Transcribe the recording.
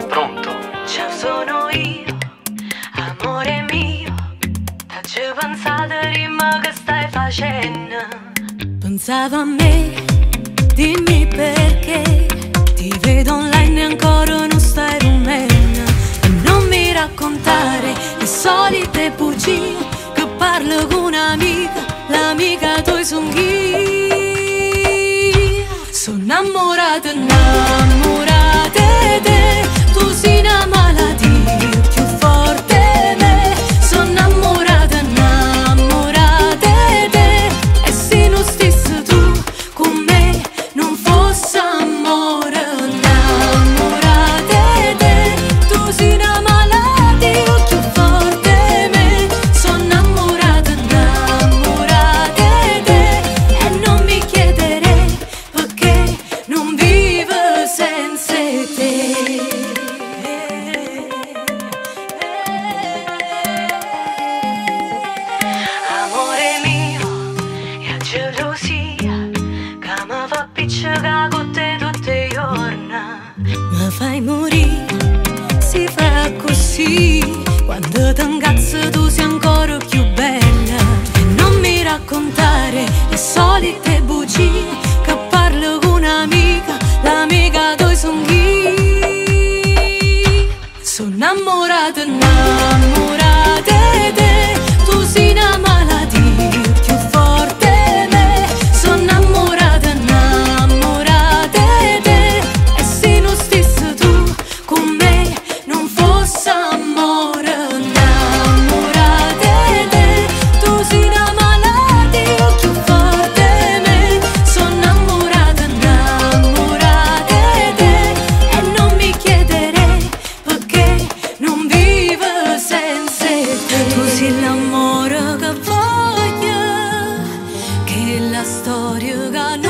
Pronto? Ciao, sono io, amore mio. T'ho pensato prima che stai facendo. Pensavo a me, dimmi perché. Ti vedo online e ancora non stai rumena. E non mi raccontare le solite bugie, che parlo con un'amica, l'amica tua son io. Sono innamorata, innamorata di te. Tu sei una malattia più forte di me. Sono innamorata, innamorata di te. E se non stessi tu con me, non fosse amore. Innamorata di te. Tu sei una malattia più forte di me. Sono innamorata, innamorata di te. E non mi chiedere perché non vivo senza te. Amore mio, e gelosia che mi fa piccicare con te tutte le giorni. Mi fai morire, si fa così. Quando ti incazzi tu sei ancora più bella. E non mi raccontare le solite bugie, che parlo con un'amica, l'amica tua son io. Sono innamorata, innamorata di te. Tu sei una malattia più forte di me. Sono innamorata, innamorata di te. E se non stessi tu con me, non fosse amore. Innamorata di te. Tu sei una malattia più forte di me. Sono innamorata, innamorata di te. E non mi chiedere perché non vivo senza te. Tu sei l'amore che voglio, che la storia che